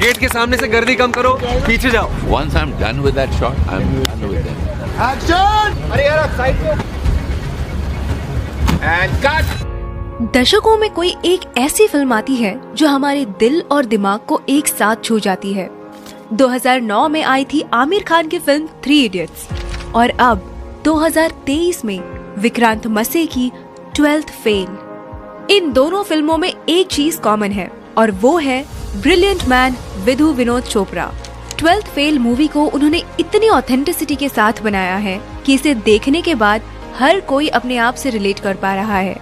Gate के सामने से गर्दी कम करो, पीछे जाओ। Once I'm done with that shot, I'm done with them. Action! अरे यार साइड पे। And cut! दशकों में कोई एक ऐसी फिल्म आती है जो हमारे दिल और दिमाग को एक साथ छू जाती है। 2009 में आई थी आमिर खान की फिल्म 3 इडियट्स और अब 2023 में विक्रांत मसे की 12th फेल। इन दोनों फिल्मों में एक चीज कॉमन है और वो है brilliant man Vidhu Vinod Chopra. 12th fail movie को उन्होंने इतनी ऑथेंटिसिटी के साथ बनाया है कि इसे देखने के बाद हर कोई अपने आप से रिलेट कर पा रहा है।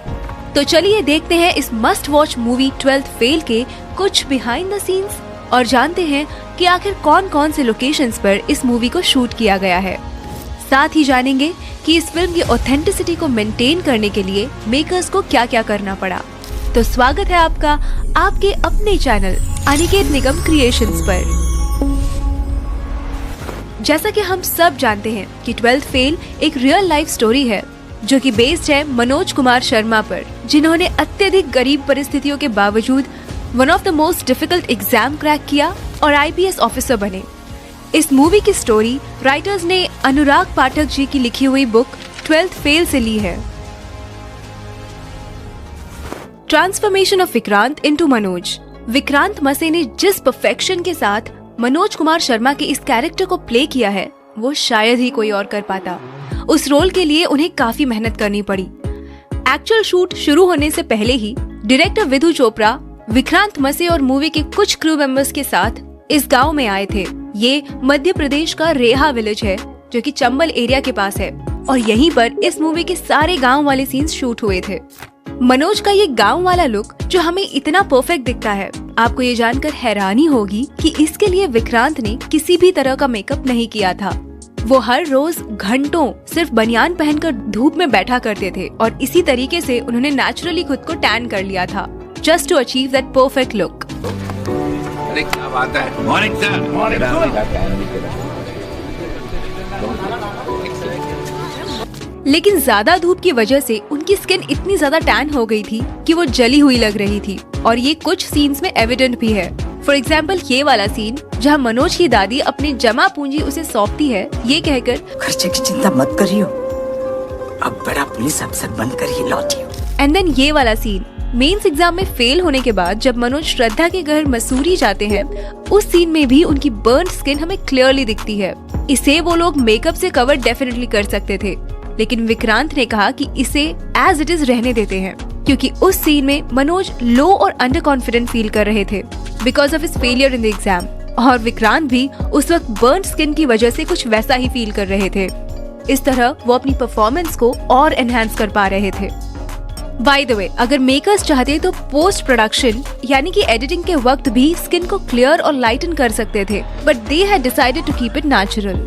तो चलिए देखते हैं इस must watch movie 12th fail के कुछ बिहाइंड द सीन्स और जानते हैं कि आखिर कौन कौन से लोकेशंस पर इस मूवी को शूट किया गया है। साथ ही जानेंगे कि इस फिल्म की ऑथेंटिसिटी को मेंटेन करने के लिए मेकर्स को क्या क्या करना पड़ा। तो स्वागत है आपका आपके अपने चैनल अनिकेत निगम क्रिएशंस पर। जैसा कि हम सब जानते हैं कि 12th फेल एक रियल लाइफ स्टोरी है जो कि बेस्ड है मनोज कुमार शर्मा पर, जिन्होंने अत्यधिक गरीब परिस्थितियों के बावजूद one of the most difficult exam crack किया और IPS ऑफिसर बने। इस मूवी की स्टोरी राइटर्स ने अनुराग पाठक जी की लिखी हुई बुक 12th फेल से ली है। Transformation of Vikrant into Manoj. Vikrant मसे ने जिस परफेक्शन के साथ मनोज कुमार शर्मा के इस कैरेक्टर को प्ले किया है वो शायद ही कोई और कर पाता। उस रोल के लिए उन्हें काफी मेहनत करनी पड़ी। एक्चुअल शूट शुरू होने से पहले ही डायरेक्टर विधु चोपड़ा विक्रांत मसे और मूवी के कुछ क्रू मेंबर्स के साथ इस गांव में आए थे। ये मध्य प्रदेश का रेहा विलेज है जो कि चंबल एरिया के पास है और यहीं पर इस मूवी के सारे गांव वाले सीन्स शूट हुए थे। मनोज का ये गांव वाला लुक जो हमें इतना परफेक्ट दिखता है, आपको ये जानकर हैरानी होगी कि इसके लिए विक्रांत ने किसी भी तरह का मेकअप नहीं किया था। वो हर रोज घंटों सिर्फ बनियान पहनकर धूप में बैठा करते थे और इसी तरीके से उन्होंने नेचुरली खुद को टैन कर लिया था just to achieve that perfect look. अरे क्या बात है? Morning sir. लेकिन ज्यादा धूप की वजह से उनकी स्किन इतनी ज्यादा टैन हो गई थी कि वो जली हुई लग रही थी और ये कुछ सीन्स में एविडेंट भी है। फॉर एग्जाम्पल ये वाला सीन जहाँ मनोज की दादी अपनी जमा पूंजी उसे सौंपती है ये कहकर, खर्चे की चिंता मत करियो, अब बड़ा पुलिस अफसर बनकर ही लौटियो। एंड देन ये वाला सीन मेंस एग्जाम में फेल होने के बाद जब मनोज श्रद्धा के घर मसूरी जाते हैं, उस सीन में भी उनकी बर्न स्किन हमें क्लियरली दिखती है। इसे वो लोग मेकअप से कवर डेफिनेटली कर सकते थे, लेकिन विक्रांत ने कहा कि इसे एज इट इज रहने देते हैं क्योंकि उस सीन में मनोज लो और अंडर कॉन्फिडेंट फील कर रहे थे because of his failure in the exam और विक्रांत भी उस वक्त बर्न स्किन की वजह से कुछ वैसा ही फील कर रहे थे। इस तरह वो अपनी परफॉर्मेंस को और एनहांस कर पा रहे थे। बाय द वे, अगर मेकर्स चाहते तो पोस्ट प्रोडक्शन यानी कि एडिटिंग के वक्त भी स्किन को क्लियर और लाइटन कर सकते थे, but they had decided to keep it natural.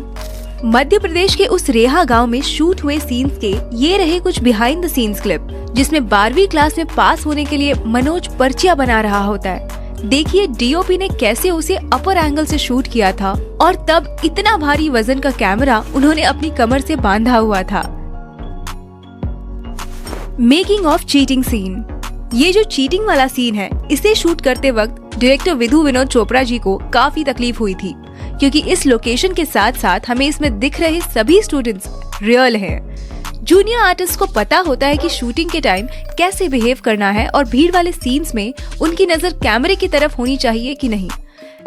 Madhya Pradesh के उस रेहा गांव में शूट हुए सीन्स के ये रहे कुछ बिहाइंड द सीन्स क्लिप जिसमें 12वीं क्लास में पास होने के लिए मनोज पर्चियां बना रहा होता है। देखिए DOP ने कैसे उसे अपर एंगल से शूट किया था और तब इतना भारी वजन का कैमरा उन्होंने अपनी कमर से बांधा हुआ था। Making of cheating scene. ये जो चीटिंग वाला सीन है इसे शूट करते वक्त डायरेक्टर विधु विनोद चोपड़ा जी को काफी तकलीफ हुई थी क्योंकि इस लोकेशन के साथ साथ हमें इसमें दिख रहे सभी स्टूडेंट्स रियल हैं। जूनियर आर्टिस्ट को पता होता है कि शूटिंग के टाइम कैसे बिहेव करना है और भीड़ वाले सीन्स में उनकी नजर कैमरे की तरफ होनी चाहिए कि नहीं,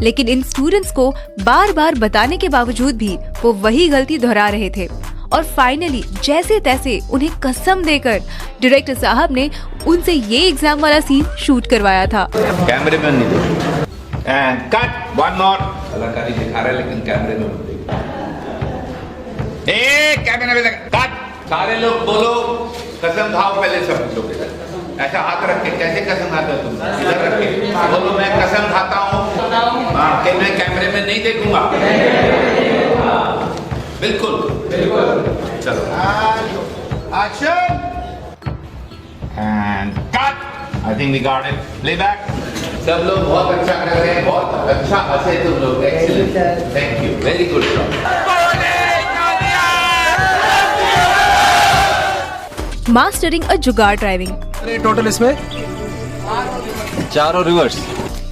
लेकिन इन स्टूडेंट्स को बार बार बताने के बावजूद भी वो वही गलती दोहरा रहे थे और फाइनली जैसे तैसे उन्हें कसम देकर डायरेक्टर साहब ने उनसे ये एग्जाम वाला सीन शूट करवाया था। कैमरे में नहीं देखो। And cut, one more. कलाकारी दिखा रहा है लेकिन कैमरे में मत देखो। कैमरे में कट। सारे लोग बोलो कसम खाओ पहले सब लोग ऐसा हाथ रख के। कैसे कसम खाता है तुम? इधर रख के बोलो मैं कसम खाता हूँ कि मैं कैमरे में नहीं देखूंगा। बिल्कुल बिल्कुल। चलो action and cut. I think we got it. Playback. सब लोग बहुत अच्छा कर रहे हैं, बहुत अच्छा हंसे तुम लोग। Excellent, thank you, very good shot. Mastering a jugaad driving. Total इसमें 4 और रिवर्स।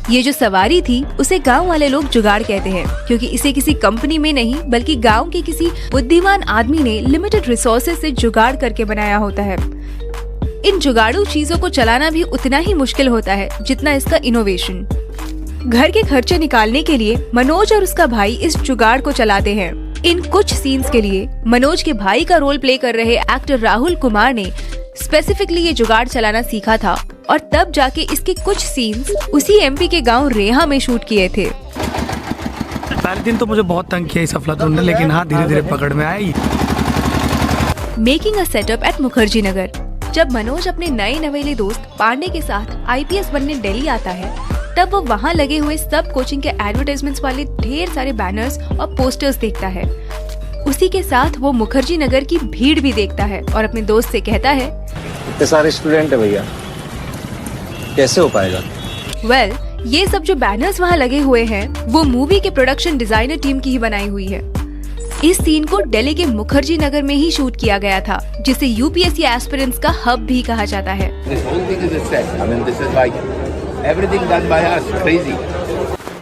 ये जो सवारी थी उसे गांव वाले लोग जुगाड़ कहते हैं, क्योंकि इसे किसी कंपनी में नहीं बल्कि गांव के किसी बुद्धिमान आदमी ने लिमिटेड रिसोर्सेज से जुगाड़ करके बनाया होता है। इन जुगाड़ू चीजों को चलाना भी उतना ही मुश्किल होता है जितना इसका इनोवेशन। घर के खर्चे निकालने के लिए मनोज और उसका भाई इस जुगाड़ को चलाते हैं। इन कुछ सीन्स के लिए मनोज के भाई का रोल प्ले कर रहे एक्टर राहुल कुमार ने स्पेसिफिकली ये जुगाड़ चलाना सीखा था और तब जाके इसके कुछ सीन्स उसी एमपी के गांव रेहा में शूट किए थे। पहले दिन तो मुझे बहुत तंग किया इस अफलातून ने, लेकिन हाँ धीरे धीरे पकड़ में आई। Making a setup at Mukherjee Nagar. जब मनोज अपने नए नवेले दोस्त पांडे के साथ आईपीएस बनने दिल्ली आता है, तब वो वहाँ लगे हुए सब कोचिंग के एडवर्टाइजमेंट्स वाले ढेर सारे बैनर्स और पोस्टर्स देखता है। उसी के साथ वो मुखर्जी नगर की भीड़ भी देखता है और अपने दोस्त से कहता है, इतने सारे स्टूडेंट है भैया, कैसे हो पाएगा? वेल, ये सब जो बैनर्स वहाँ लगे हुए हैं वो मूवी के प्रोडक्शन डिजाइनर टीम की ही बनाई हुई है। इस सीन को दिल्ली के मुखर्जी नगर में ही शूट किया गया था, जिसे यूपीएससी एस्पिरेंट्स का हब भी कहा जाता है।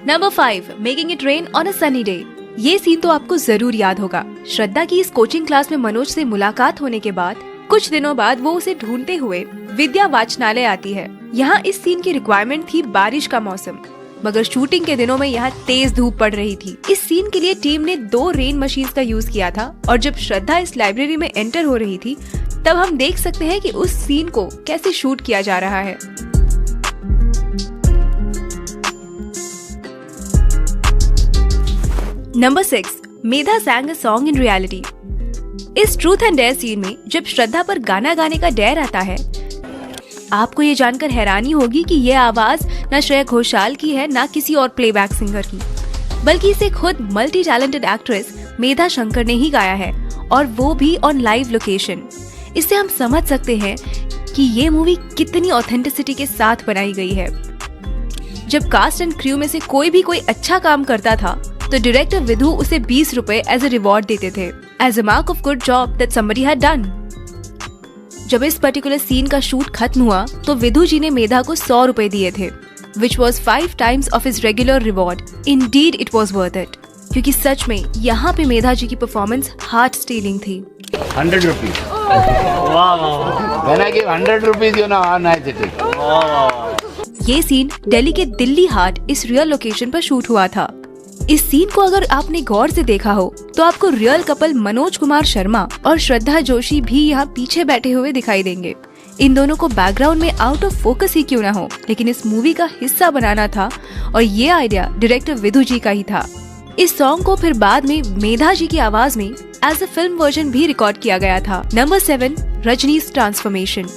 Number 5, making it rain on a sunny day. ये सीन तो आपको जरूर याद होगा। श्रद्धा की इस कोचिंग क्लास में मनोज से मुलाकात होने के बाद कुछ दिनों बाद वो उसे ढूंढते हुए विद्या वाचनालय आती है। यहाँ इस सीन की रिक्वायरमेंट थी बारिश का मौसम, मगर शूटिंग के दिनों में यहाँ तेज धूप पड़ रही थी। इस सीन के लिए टीम ने 2 रेन मशीन का यूज किया था और जब श्रद्धा इस लाइब्रेरी में एंटर हो रही थी तब हम देख सकते हैं कि उस सीन को कैसे शूट किया जा रहा है। Number 6, Medha sang a song in reality। इस ट्रूथ एंड डेयर सीन में जब श्रद्धा पर गाना गाने का डेयर आता है, आपको ये जानकर हैरानी होगी कि ये आवाज न श्रेया घोषाल की है न किसी और प्लेबैक सिंगर की, बल्कि इसे खुद मल्टी टैलेंटेड एक्ट्रेस मेधा शंकर ने ही गाया है, और वो भी ऑन लाइव लोकेशन। इससे हम समझ सकते हैं कि ये मूवी कितनी ऑथेंटिसिटी के साथ बनाई गई है। जब कास्ट एंड क्रू में से कोई अच्छा काम करता था तो डायरेक्टर विधु उसे 20 रुपए एज अ रिवॉर्ड देते थे, as a mark of good job that somebody had done. जब इस पर्टिकुलर सीन का शूट खत्म हुआ तो विधु जी ने मेधा को 100 रुपए दिए थे, which was 5 times of his regular reward. Indeed, it was worth it. क्योंकि सच में यहाँ पे मेधा जी की परफॉर्मेंस हार्ट स्टीलिंग थी। 100 rupees. When I give 100 rupees, you know how nice it is. ये सीन दिल्ली के दिल्ली हाट इस रियल लोकेशन पर शूट हुआ था। इस सीन को अगर आपने गौर से देखा हो तो आपको रियल कपल मनोज कुमार शर्मा और श्रद्धा जोशी भी यहाँ पीछे बैठे हुए दिखाई देंगे। इन दोनों को बैकग्राउंड में आउट ऑफ फोकस ही क्यों ना हो, लेकिन इस मूवी का हिस्सा बनाना था और ये आइडिया डायरेक्टर विधु जी का ही था। इस सॉन्ग को फिर बाद में मेधा जी की आवाज में एज अ फिल्म वर्जन भी रिकॉर्ड किया गया था। Number 7, रजनी's transformation.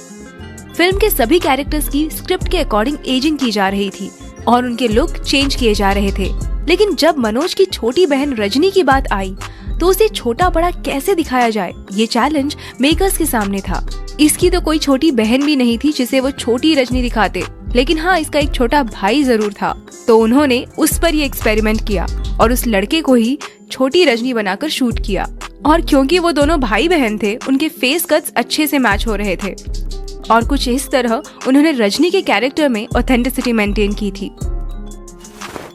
फिल्म के सभी कैरेक्टर्स की स्क्रिप्ट के अकॉर्डिंग एजिंग की जा रही थी और उनके लुक चेंज किए जा रहे थे, लेकिन जब मनोज की छोटी बहन रजनी की बात आई तो उसे छोटा बड़ा कैसे दिखाया जाए, ये चैलेंज मेकर्स के सामने था। इसकी तो कोई छोटी बहन भी नहीं थी जिसे वो छोटी रजनी दिखाते, लेकिन हाँ इसका एक छोटा भाई जरूर था, तो उन्होंने उस पर ये एक्सपेरिमेंट किया और उस लड़के को ही छोटी रजनी बनाकर शूट किया। और क्योंकि वो दोनों भाई बहन थे, उनके फेस कट्स अच्छे से मैच हो रहे थे और कुछ इस तरह उन्होंने रजनी के कैरेक्टर में ऑथेंटिसिटी मेंटेन की थी।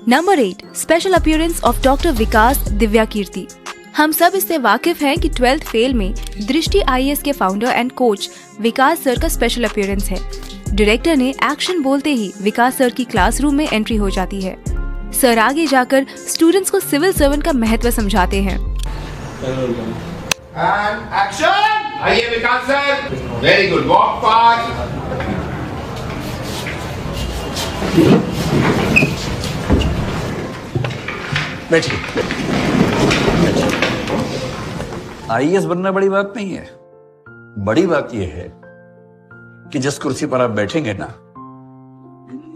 Number 8, special appearance of doctor Vikas Divyakirti. हम सब इससे वाकिफ हैं कि 12th फेल में दृष्टि आईएएस के founder and coach Vikas sir का स्पेशल अपीयरेंस है। डायरेक्टर ने एक्शन बोलते ही विकास सर की क्लासरूम में एंट्री हो जाती है। सर आगे जाकर स्टूडेंट्स को सिविल सर्वेंट का महत्व समझाते हैं। आइए Vikas sir, very good, walk fast. बैठिए। आईएएस बनना बड़ी बात नहीं है, बड़ी बात यह है कि जिस कुर्सी पर आप बैठेंगे ना,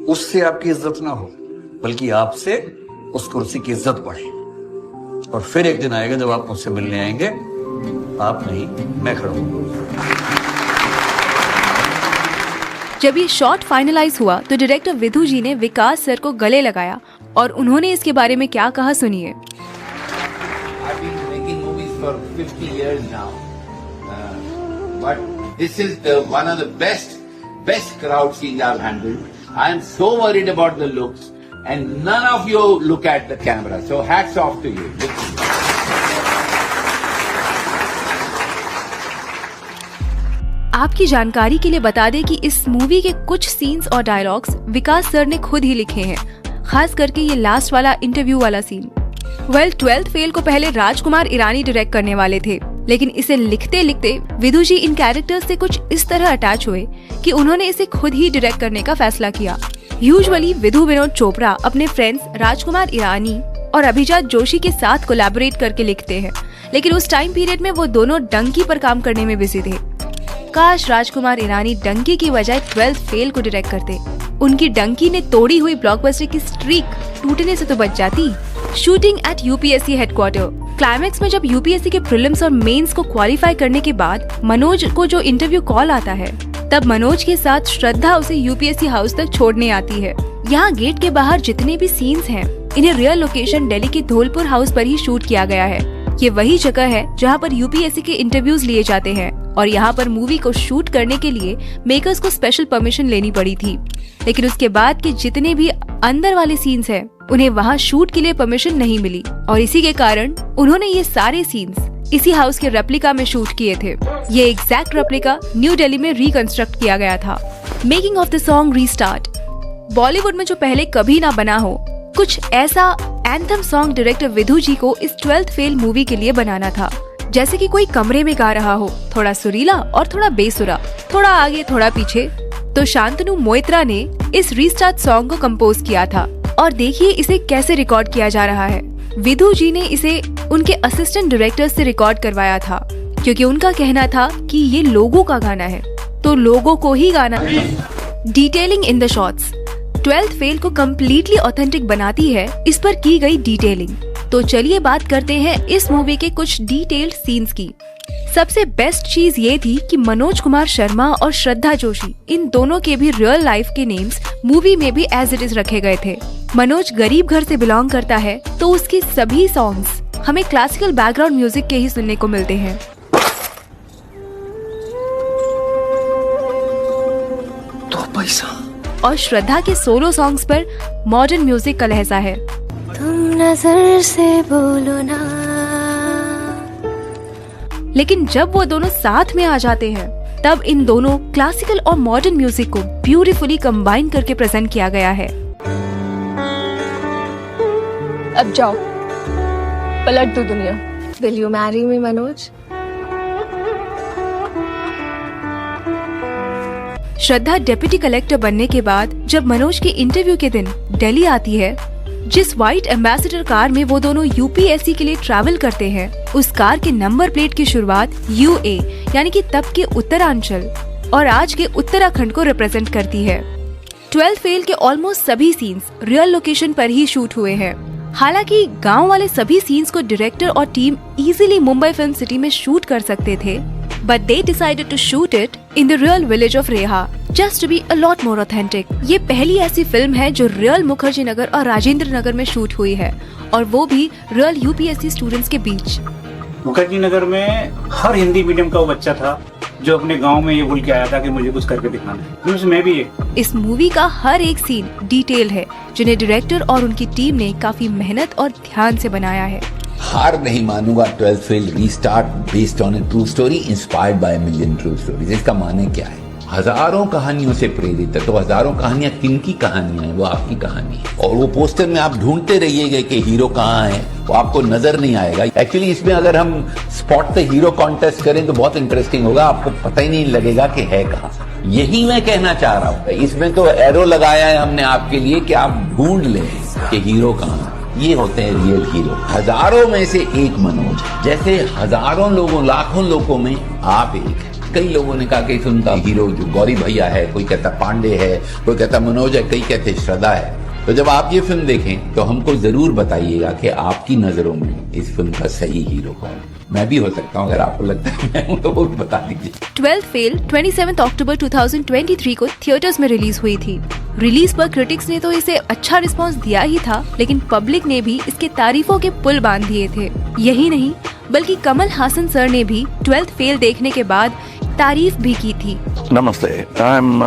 उससे आपकी इज्जत ना हो, बल्कि आपसे उस कुर्सी की इज्जत बढ़े। और फिर एक दिन आएगा जब आप मुझसे मिलने आएंगे, आप नहीं मैं खड़ा हूंगा। जब ये शॉट फाइनलाइज हुआ तो डायरेक्टर विधु जी ने विकास सर को गले लगाया और उन्होंने इसके बारे में क्या कहा, सुनिए। I've been making movies for 50 years now, but this is one of the best crowd scenes I've handled. I am so worried about the looks. and none of you look at the camera. So hats off to you. आपकी जानकारी के लिए बता दें कि इस movie के कुछ सीन्स और डायलॉग्स विकास सर ने खुद ही लिखे हैं, खास करके ये लास्ट वाला इंटरव्यू वाला सीन। 12th फेल को पहले राजकुमार ईरानी डायरेक्ट करने वाले थे, लेकिन इसे लिखते लिखते विधु जी इन कैरेक्टर्स से कुछ इस तरह अटैच हुए कि उन्होंने इसे खुद ही डायरेक्ट करने का फैसला किया। यूजुअली विधु विनोद चोपड़ा अपने फ्रेंड्स राजकुमार ईरानी और अभिजात जोशी के साथ कोलैबोरेट करके लिखते हैं, लेकिन उस टाइम पीरियड में वो दोनों डंकी पर काम करने में बिजी थे। काश राजकुमार ईरानी डंकी की बजाय 12th फेल को डायरेक्ट करते। उनकी डंकी ने तोड़ी हुई ब्लॉकबस्टर की स्ट्रीक टूटने से तो बच जाती। Shooting at UPSC headquarter. Climax में जब यूपीएससी के प्रीलिम्स और मेंस को क्वालिफाई करने के बाद मनोज को जो इंटरव्यू कॉल आता है, तब मनोज के साथ श्रद्धा उसे यूपीएससी हाउस तक छोड़ने आती है। यहाँ गेट के बाहर जितने भी सीन्स हैं, इन्हें रियल लोकेशन दिल्ली के धौलपुर हाउस पर ही शूट किया गया है। ये वही जगह है जहाँ पर यूपीएससी के इंटरव्यूज लिए जाते हैं, और यहाँ पर मूवी को शूट करने के लिए मेकर्स को स्पेशल परमिशन लेनी पड़ी थी। लेकिन उसके बाद के जितने भी अंदर वाले सीन्स हैं, उन्हें वहाँ शूट के लिए परमिशन नहीं मिली, और इसी के कारण उन्होंने ये सारे सीन्स इसी हाउस के रेप्लिका में शूट किए थे। ये एग्जैक्ट रेप्लिका न्यू दिल्ली में रिकंस्ट्रक्ट किया गया था। Making of the song restart. Bollywood में जो पहले कभी ना बना हो, कुछ ऐसा एंथम सॉन्ग डायरेक्टर विधु जी को इस 12th फेल मूवी के लिए बनाना था। जैसे कि कोई कमरे में गा रहा हो, थोड़ा सुरीला और थोड़ा बेसुरा, थोड़ा आगे थोड़ा पीछे। तो शांतनु मोइत्रा ने इस रीस्टार्ट सॉन्ग को कंपोज किया था, और देखिए इसे कैसे रिकॉर्ड किया जा रहा है। विधु जी ने इसे उनके असिस्टेंट डायरेक्टर से रिकॉर्ड करवाया था, क्योंकि उनका कहना था कि ये लोगों का गाना है, तो लोगों को ही गाना है। Detailing in the shots. 12th fail को कम्प्लीटली ऑथेंटिक बनाती है इस पर की गई डिटेलिंग। तो चलिए बात करते हैं इस मूवी के कुछ डिटेल्ड सीन्स की। सबसे बेस्ट चीज ये थी कि मनोज कुमार शर्मा और श्रद्धा जोशी, इन दोनों के भी रियल लाइफ के नेम्स मूवी में भी एज इट इज रखे गए थे। मनोज गरीब घर से बिलोंग करता है, तो उसके सभी सॉन्ग्स हमें क्लासिकल बैकग्राउंड म्यूजिक के ही सुनने को मिलते हैं। तो पैसा। और श्रद्धा के सोलो सॉन्ग्स पर मॉडर्न म्यूजिक का लहजा है। तुम नजर से बोलो ना। लेकिन जब वो दोनों साथ में आ जाते हैं, तब इन दोनों क्लासिकल और मॉडर्न म्यूजिक को ब्यूटीफुली कंबाइन करके प्रेजेंट किया गया है। अब जाओ, पलट दो दुनिया। Will you marry me, Manoj? Shraddha deputy collector बनने के बाद जब मनोज के इंटरव्यू के दिन दिल्ली आती है, जिस व्हाइट एम्बेसडर कार में वो दोनों यूपीएससी के लिए ट्रैवल करते हैं, उस कार के नंबर प्लेट की शुरुआत यूए यानी कि तब के उत्तरांचल और आज के उत्तराखंड को रिप्रेजेंट करती है। 12th फेल के ऑलमोस्ट सभी सीन्स रियल लोकेशन पर ही शूट हुए हैं। हालांकि गांव वाले सभी सीन्स को डायरेक्टर और team easily Mumbai film city में शूट कर सकते थे, but they decided to shoot it in the real village of Reha, just to be a lot more authentic. ये पहली ऐसी फिल्म है जो रियल मुखर्जी नगर और राजेंद्र नगर में शूट हुई है, और वो भी रियल यूपीएससी स्टूडेंट्स के बीच। मुखर्जी नगर में हर हिंदी मीडियम का वो बच्चा था जो अपने गांव में ये बोल के आया था कि मुझे कुछ करके दिखाना है, उसमें भी एक। इस मूवी का हर एक सीन डिटेल है, जिन्हें डायरेक्टर और उनकी टीम ने काफी मेहनत और ध्यान से बनाया है। हार नहीं मानूंगा 12th fail restart based on A true story inspired by million true stories. इसका माने क्या है? हजारों कहानियों से प्रेरित है, तो हजारों कहानियां किनकी कहानियां हैं? वो आपकी कहानी है। और वो पोस्टर में आप ढूंढते रहिएगा कि हीरो कहाँ है, वो आपको नजर नहीं आएगा। एक्चुअली इसमें अगर हम स्पॉट द हीरो कॉन्टेस्ट करें तो बहुत इंटरेस्टिंग होगा, आपको पता ही नहीं लगेगा कि है कहाँ। यही मैं कहना चाह रहा हूँ। इसमें तो एरो लगाया है हमने आपके लिए कि आप ढूंढ लें कि हीरो कहाँ है। ये होते हैं रियल हीरो। हजारों में से एक मनोज, जैसे हजारों लोगों लाखों लोगों में आप एक है। कई लोगों ने कहा कि उनका हीरो जो गौरी भैया है, कोई कहता पांडे है, कोई कहता मनोज है, कई कहते श्रद्धा है। तो जब आप ये फिल्म देखें तो हमको जरूर बताइएगा कि आपकी नजरों में इस फिल्म का सही हीरो कौन। मैं भी हो सकता हूँ, अगर आपको लगता है मैं हूँ तो वो भी बता दीजिए। 12th फेल 27 अक्टूबर 2023 को थिएटर्स में रिलीज हुई थी। रिलीज पर क्रिटिक्स ने तो इसे अच्छा रिस्पांस दिया ही था, लेकिन पब्लिक ने भी इसके तारीफों के पुल बांध दिए थे। यही नहीं, बल्कि कमल हासन सर ने भी 12th फेल देखने के बाद तारीफ भी की थी। नमस्ते, I am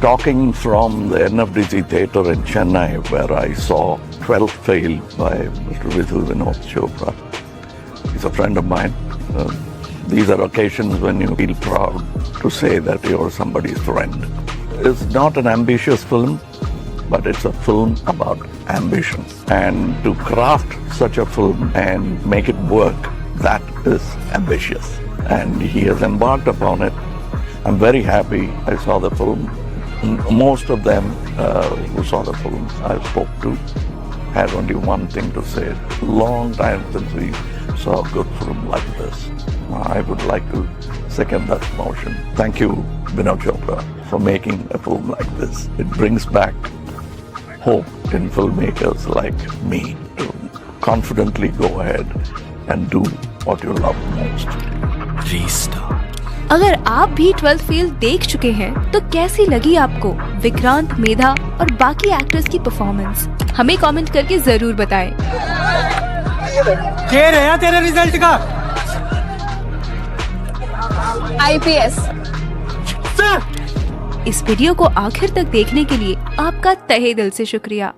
talking from the NFDC theatre in Chennai, where I saw 12 Fail by Mr. Vidhu Vinod Chopra. He's a friend of mine. These are occasions when you feel proud to say that you're somebody's friend. It's not an ambitious film, but it's a film about ambition. And to craft such a film and make it work, that is ambitious. And he has embarked upon it. I'm very happy I saw the film. Most of them who saw the film I spoke to had only one thing to say. Long time since we saw a good film like this. I would like to second that motion. Thank you, Vinod Chopra, for making a film like this. It brings back hope in filmmakers like me to confidently go ahead and do what you love most. Restart. अगर आप भी 12th fail देख चुके हैं तो कैसी लगी आपको विक्रांत, मेधा और बाकी एक्टर्स की परफॉर्मेंस? हमें कमेंट करके जरूर बताएं। क्या रहा तेरे रिजल्ट का? IPS। इस वीडियो को आखिर तक देखने के लिए आपका तहे दिल से शुक्रिया।